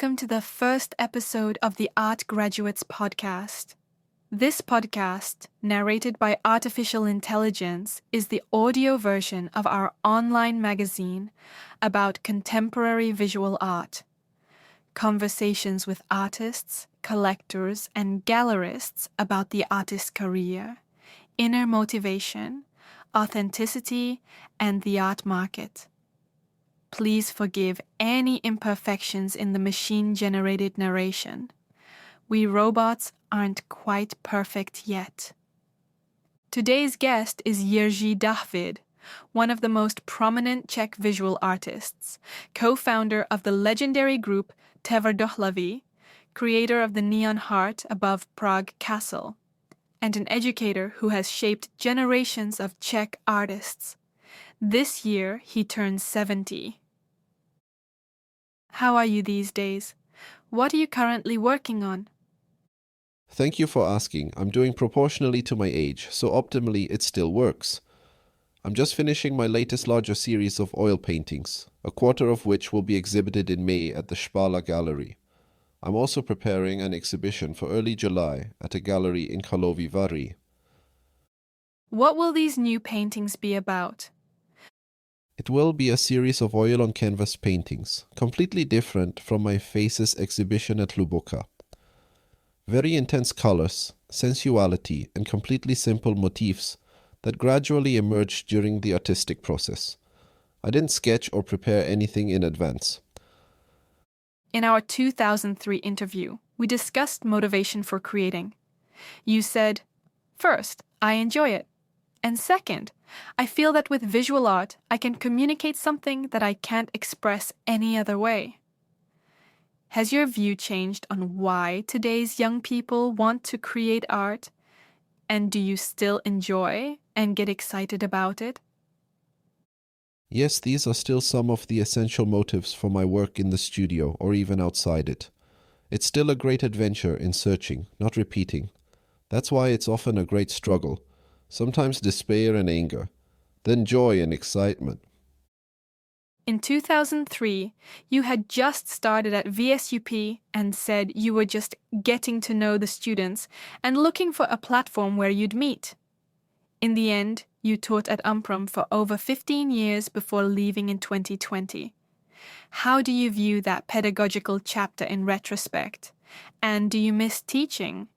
welcome to the first episode of the Art Graduates podcast. This podcast, narrated by artificial intelligence, is the audio version of our online magazine about contemporary visual art. Conversations with artists, collectors, and gallerists about the artist's career, inner motivation, authenticity, and the art market. Please forgive any imperfections in the machine-generated narration. We robots aren't quite perfect yet. Today's guest is Jiří David, one of the most prominent Czech visual artists, co-founder of the legendary group Tvrdohlaví, creator of the neon heart above Prague Castle, and an educator who has shaped generations of Czech artists. This year, he turns 70. How are you these days? What are you currently working on? Thank you for asking. I'm doing proportionally to my age, so optimally it still works. I'm just finishing my latest larger series of oil paintings, a quarter of which will be exhibited in May at the Špála Gallery. I'm also preparing an exhibition for early July at a gallery in Karlovy Vary. What will these new paintings be about? It will be a series of oil on canvas paintings, completely different from my Faces exhibition at Hluboká. Very intense colors, sensuality, and completely simple motifs that gradually emerged during the artistic process. I didn't sketch or prepare anything in advance. In our 2003 interview, we discussed motivation for creating. You said, "First, I enjoy it. And second, I feel that with visual art, I can communicate something that I can't express any other way." Has your view changed on why today's young people want to create art? And do you still enjoy and get excited about it? Yes, these are still some of the essential motives for my work in the studio or even outside it. It's still a great adventure in searching, not repeating. That's why it's often a great struggle, sometimes despair and anger, then joy and excitement. In 2003, you had just started at VSUP and said you were just getting to know the students and looking for a platform where you'd meet. In the end, you taught at Umprum for over 15 years before leaving in 2020. How do you view that pedagogical chapter in retrospect? And do you miss teaching?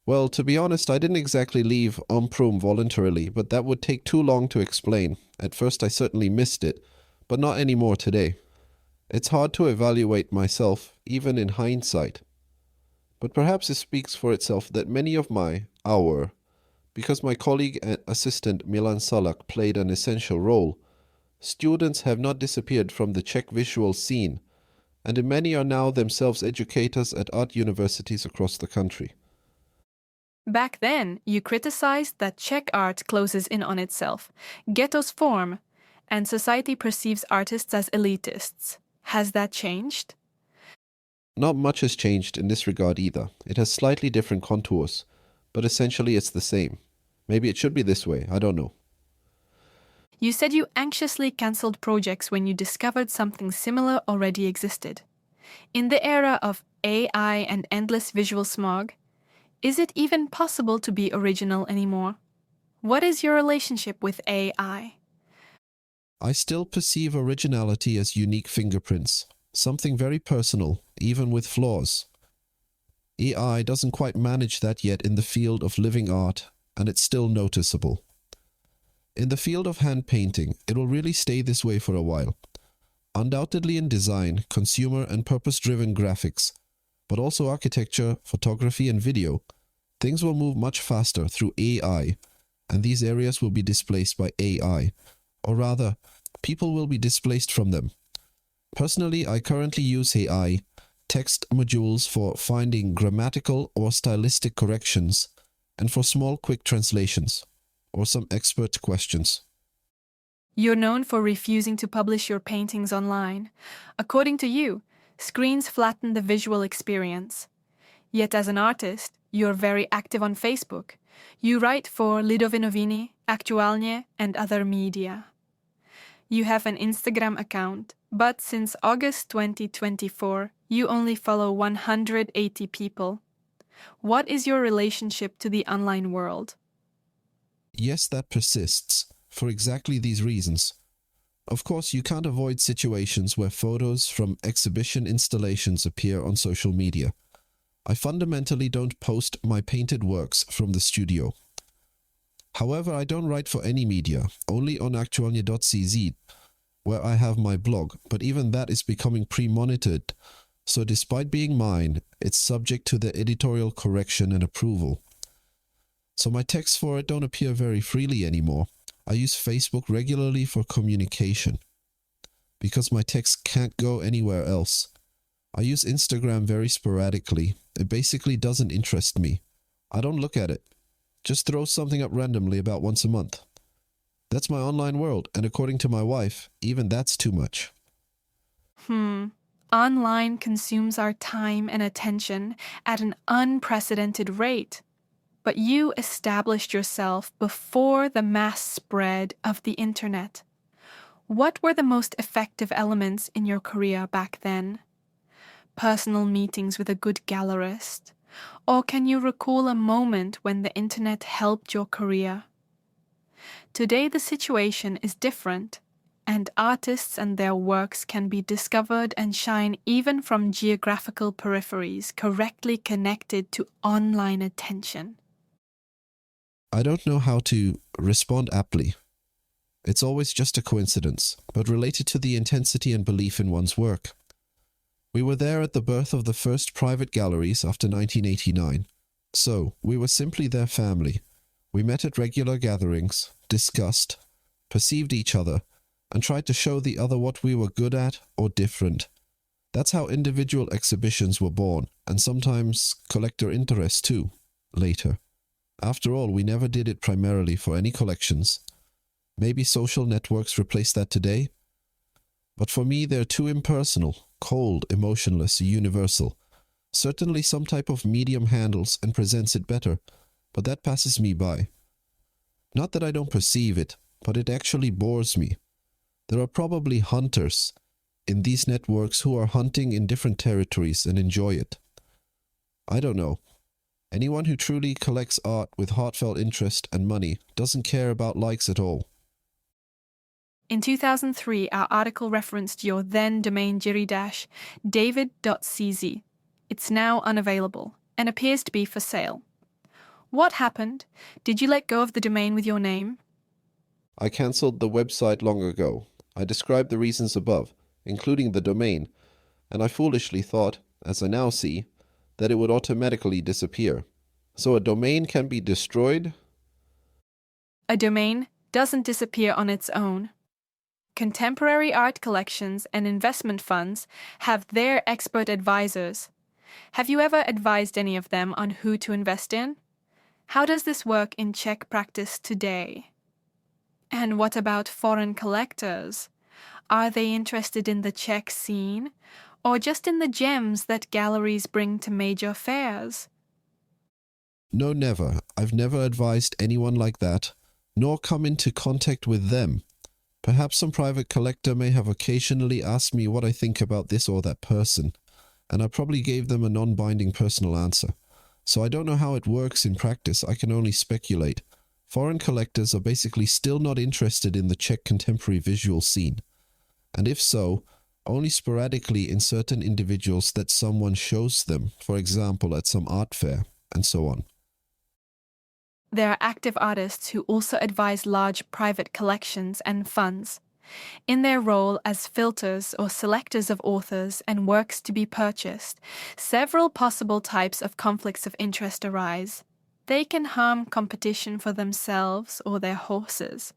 Well, to be honest, I didn't exactly leave Umprum voluntarily, but that would take too long to explain. At first I certainly missed it, but not anymore today. It's hard to evaluate myself, even in hindsight. But perhaps it speaks for itself that many of because my colleague and assistant Milan Salak played an essential role, students have not disappeared from the Czech visual scene, and many are now themselves educators at art universities across the country. Back then, you criticized that Czech art closes in on itself, ghettos form, and society perceives artists as elitists. Has that changed? Not much has changed in this regard either. It has slightly different contours, but essentially it's the same. Maybe it should be this way, I don't know. You said you anxiously cancelled projects when you discovered something similar already existed. In the era of AI and endless visual smog, is it even possible to be original anymore? What is your relationship with AI? I still perceive originality as unique fingerprints, something very personal, even with flaws. AI doesn't quite manage that yet in the field of living art, and it's still noticeable. In the field of hand painting, it will really stay this way for a while. Undoubtedly in design, consumer and purpose-driven graphics, but also architecture, photography and video, things will move much faster through AI, and these areas will be displaced by AI, or rather, people will be displaced from them. Personally, I currently use AI text modules for finding grammatical or stylistic corrections, and for small quick translations, or some expert questions. You're known for refusing to publish your paintings online. According to you, screens flatten the visual experience. Yet as an artist, you're very active on Facebook. You write for Lidové noviny, Aktuálně, and other media. You have an Instagram account, But since August 2024, you only follow 180 people. What is your relationship to the online world? Yes, that persists, for exactly these reasons. Of course, you can't avoid situations where photos from exhibition installations appear on social media. I fundamentally don't post my painted works from the studio. However, I don't write for any media, only on aktualnie.cz, where I have my blog, but even that is becoming pre-monitored, so despite being mine, it's subject to the editorial correction and approval. So my texts for it don't appear very freely anymore. I use Facebook regularly for communication, because my texts can't go anywhere else. I use Instagram very sporadically. It basically doesn't interest me. I don't look at it. Just throw something up randomly about once a month. That's my online world, and according to my wife, even that's too much. Online consumes our time and attention at an unprecedented rate. But you established yourself before the mass spread of the internet. What were the most effective elements in your career back then? Personal meetings with a good gallerist? Or can you recall a moment when the internet helped your career? Today the situation is different, and artists and their works can be discovered and shine even from geographical peripheries correctly connected to online attention. I don't know how to respond aptly. It's always just a coincidence, but related to the intensity and belief in one's work. We were there at the birth of the first private galleries after 1989. So, we were simply their family. We met at regular gatherings, discussed, perceived each other, and tried to show the other what we were good at or different. That's how individual exhibitions were born, and sometimes collector interest too, later. After all, we never did it primarily for any collections. Maybe social networks replace that today? But for me, they're too impersonal, cold, emotionless, universal. Certainly some type of medium handles and presents it better, but that passes me by. Not that I don't perceive it, but it actually bores me. There are probably hunters in these networks who are hunting in different territories and enjoy it. I don't know. Anyone who truly collects art with heartfelt interest and money doesn't care about likes at all. In 2003, our article referenced your then domain jiří-david.cz. It's now unavailable and appears to be for sale. What happened? Did you let go of the domain with your name? I cancelled the website long ago. I described the reasons above, including the domain, and I foolishly thought, as I now see, that it would automatically disappear. So a domain can be destroyed? A domain doesn't disappear on its own. Contemporary art collections and investment funds have their expert advisors. Have you ever advised any of them on who to invest in? How does this work in Czech practice today? And what about foreign collectors? Are they interested in the Czech scene, or just in the gems that galleries bring to major fairs? No, never. I've never advised anyone like that, nor come into contact with them. Perhaps some private collector may have occasionally asked me what I think about this or that person, and I probably gave them a non-binding personal answer. So I don't know how it works in practice. I can only speculate. Foreign collectors are basically still not interested in the Czech contemporary visual scene. And if so, only sporadically in certain individuals that someone shows them, for example at some art fair, and so on. There are active artists who also advise large private collections and funds. In their role as filters or selectors of authors and works to be purchased, several possible types of conflicts of interest arise. They can harm competition for themselves or their horses,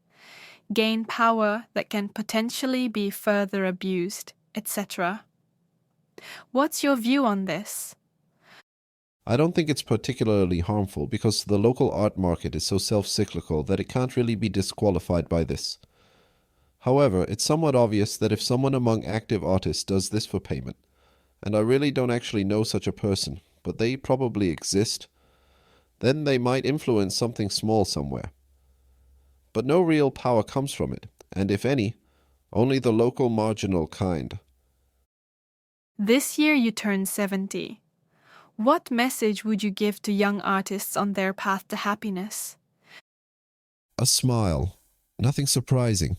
gain power that can potentially be further abused, etc. What's your view on this? I don't think it's particularly harmful because the local art market is so self-cyclical that it can't really be disqualified by this. However, it's somewhat obvious that if someone among active artists does this for payment, and I really don't actually know such a person, but they probably exist, then they might influence something small somewhere. But no real power comes from it, and if any, only the local marginal kind. This year you turn 70. What message would you give to young artists on their path to happiness? A smile. Nothing surprising.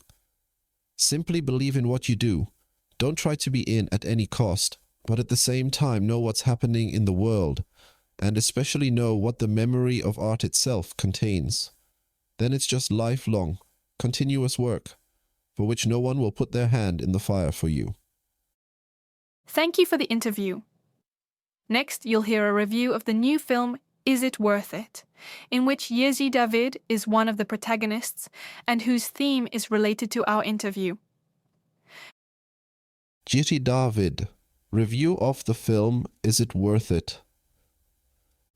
Simply believe in what you do. Don't try to be in at any cost, but at the same time know what's happening in the world, and especially know what the memory of art itself contains. Then it's just lifelong, continuous work, for which no one will put their hand in the fire for you. Thank you for the interview. Next, you'll hear a review of the new film Is It Worth It?, in which Jiří David is one of the protagonists and whose theme is related to our interview. Jiří David, review of the film Is It Worth It?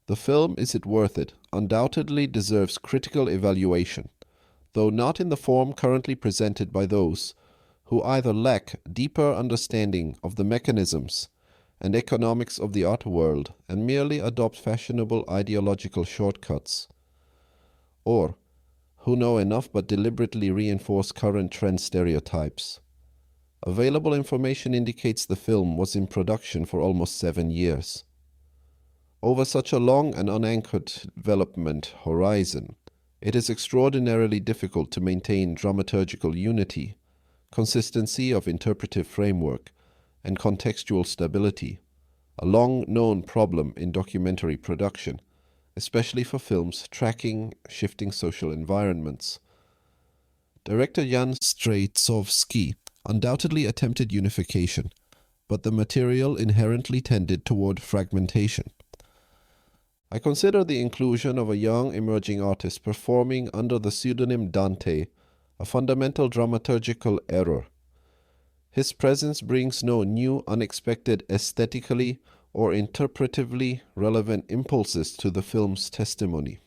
The film Is It Worth It undoubtedly deserves critical evaluation, though not in the form currently presented by those who either lack deeper understanding of the mechanisms and economics of the art world and merely adopt fashionable ideological shortcuts, or who know enough but deliberately reinforce current trend stereotypes. Available information indicates the film was in production for almost 7 years. Over such a long and unanchored development horizon, it is extraordinarily difficult to maintain dramaturgical unity, consistency of interpretive framework, and contextual stability, a long-known problem in documentary production, especially for films tracking shifting social environments. Director Jan Strejcovský undoubtedly attempted unification, but the material inherently tended toward fragmentation. I consider the inclusion of a young emerging artist performing under the pseudonym Dante a fundamental dramaturgical error. His presence brings no new, unexpected, aesthetically or interpretively relevant impulses to the film's testimony.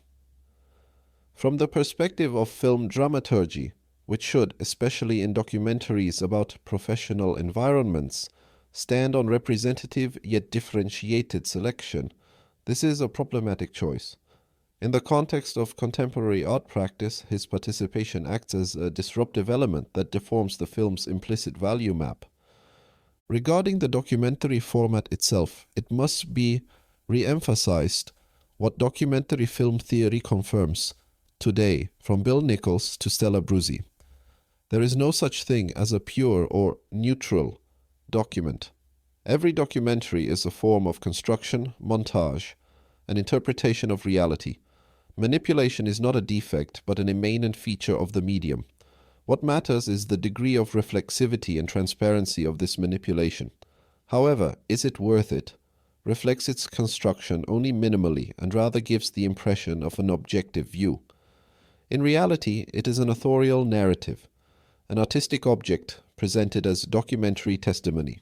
From the perspective of film dramaturgy, which should, especially in documentaries about professional environments, stand on representative yet differentiated selection, this is a problematic choice. In the context of contemporary art practice, his participation acts as a disruptive element that deforms the film's implicit value map. Regarding the documentary format itself, it must be re-emphasized what documentary film theory confirms today, from Bill Nichols to Stella Bruzzi. There is no such thing as a pure or neutral document. Every documentary is a form of construction, montage, and interpretation of reality. Manipulation is not a defect, but an immanent feature of the medium. What matters is the degree of reflexivity and transparency of this manipulation. However, Is It Worth It? Reflects its construction only minimally and rather gives the impression of an objective view. In reality, it is an authorial narrative, an artistic object presented as documentary testimony.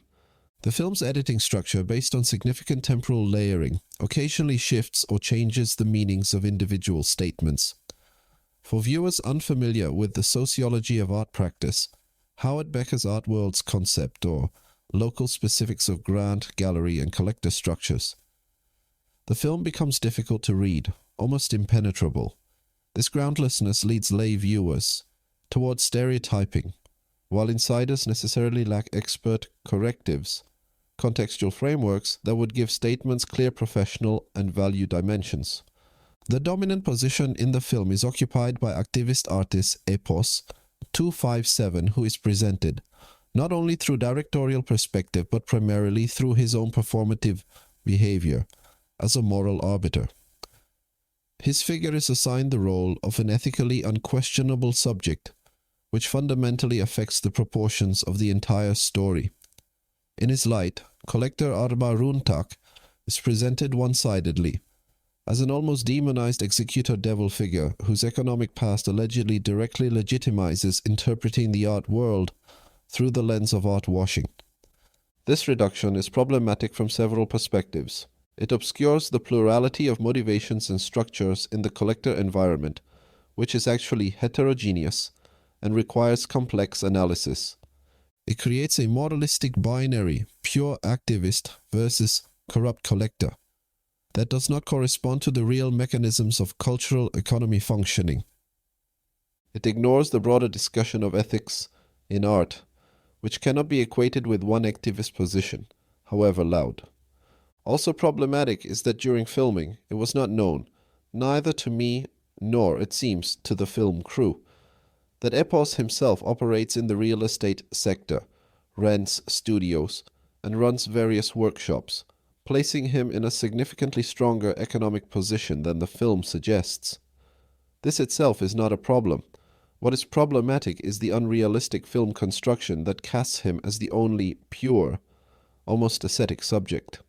The film's editing structure, based on significant temporal layering, occasionally shifts or changes the meanings of individual statements. For viewers unfamiliar with the sociology of art practice, Howard Becker's art world's concept, or local specifics of grant, gallery, and collector structures, the film becomes difficult to read, almost impenetrable. This groundlessness leads lay viewers towards stereotyping, while insiders necessarily lack expert correctives, contextual frameworks that would give statements clear professional and value dimensions. The dominant position in the film is occupied by activist artist Epos 257, who is presented not only through directorial perspective but primarily through his own performative behavior as a moral arbiter. His figure is assigned the role of an ethically unquestionable subject, which fundamentally affects the proportions of the entire story. In his light, collector Arba Runtak is presented one-sidedly, as an almost demonized executor devil figure whose economic past allegedly directly legitimizes interpreting the art world through the lens of art washing. This reduction is problematic from several perspectives. It obscures the plurality of motivations and structures in the collector environment, which is actually heterogeneous and requires complex analysis. It creates a moralistic binary, pure activist versus corrupt collector, that does not correspond to the real mechanisms of cultural economy functioning. It ignores the broader discussion of ethics in art which cannot be equated with one activist position, however loud. Also problematic is that during filming, it was not known, neither to me nor, it seems, to the film crew, that Epos himself operates in the real estate sector, rents studios, and runs various workshops, placing him in a significantly stronger economic position than the film suggests. This itself is not a problem. What is problematic is the unrealistic film construction that casts him as the only pure, almost ascetic subject.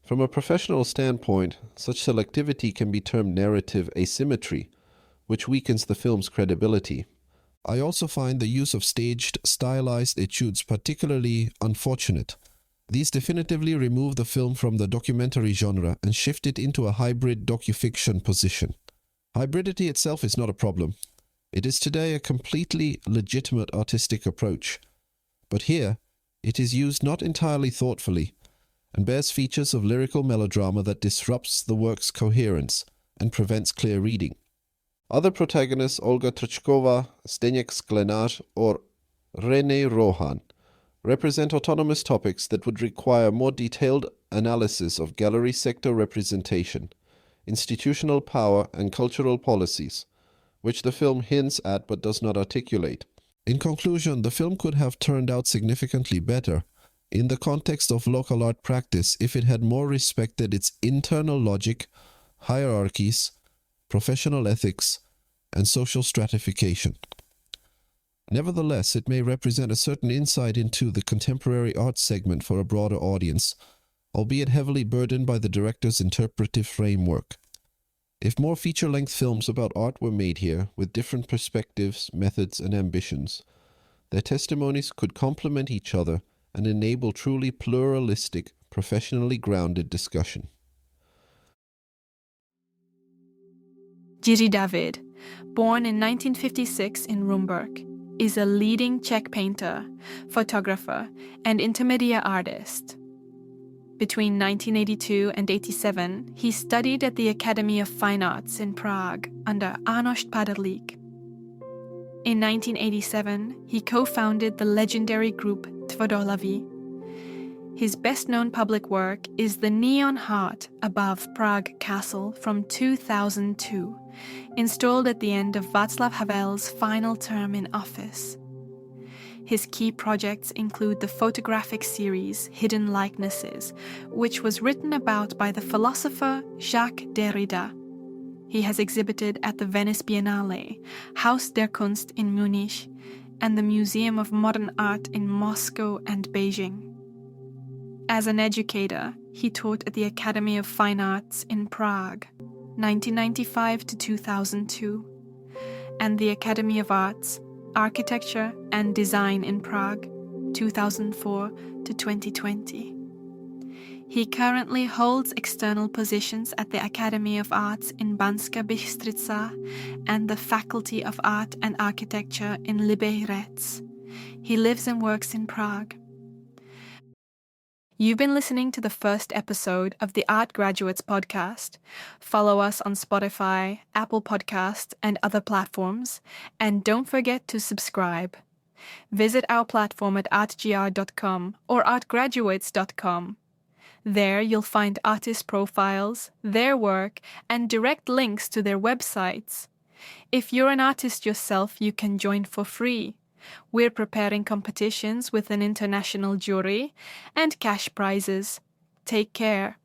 From a professional standpoint, such selectivity can be termed narrative asymmetry, which weakens the film's credibility. I also find the use of staged, stylized etudes particularly unfortunate. These definitively remove the film from the documentary genre and shift it into a hybrid docufiction position. Hybridity itself is not a problem. It is today a completely legitimate artistic approach. But here, it is used not entirely thoughtfully, and bears features of lyrical melodrama that disrupts the work's coherence and prevents clear reading. Other protagonists, Olga Trčková, Zdeněk Sklenář, or René Rohan, represent autonomous topics that would require more detailed analysis of gallery sector representation, institutional power, and cultural policies, which the film hints at but does not articulate. In conclusion, the film could have turned out significantly better in the context of local art practice if it had more respected its internal logic, hierarchies, professional ethics, and social stratification. Nevertheless, it may represent a certain insight into the contemporary art segment for a broader audience, albeit heavily burdened by the director's interpretive framework. If more feature-length films about art were made here, with different perspectives, methods, and ambitions, their testimonies could complement each other and enable truly pluralistic, professionally grounded discussion. Jiří David, born in 1956 in Rumburk, is a leading Czech painter, photographer, and intermedia artist. Between 1982 and 1987, he studied at the Academy of Fine Arts in Prague under Arnošt Paderlík. In 1987, he co-founded the legendary group Tvrdohlaví. His best-known public work is the neon heart above Prague Castle from 2002, installed at the end of Václav Havel's final term in office. His key projects include the photographic series Hidden Likenesses, which was written about by the philosopher Jacques Derrida. He has exhibited at the Venice Biennale, Haus der Kunst in Munich, and the Museum of Modern Art in Moscow and Beijing. As an educator, he taught at the Academy of Fine Arts in Prague, 1995 to 2002, and the Academy of Arts, Architecture and Design in Prague, 2004 to 2020. He currently holds external positions at the Academy of Arts in Banská Bystrica and the Faculty of Art and Architecture in Liberec. He lives and works in Prague. You've been listening to the first episode of the Art Graduates podcast. Follow us on Spotify, Apple Podcasts, and other platforms, and don't forget to subscribe. Visit our platform at artgr.com or artgraduates.com. There you'll find artist profiles, their work, and direct links to their websites. If you're an artist yourself, you can join for free. We're preparing competitions with an international jury and cash prizes. Take care.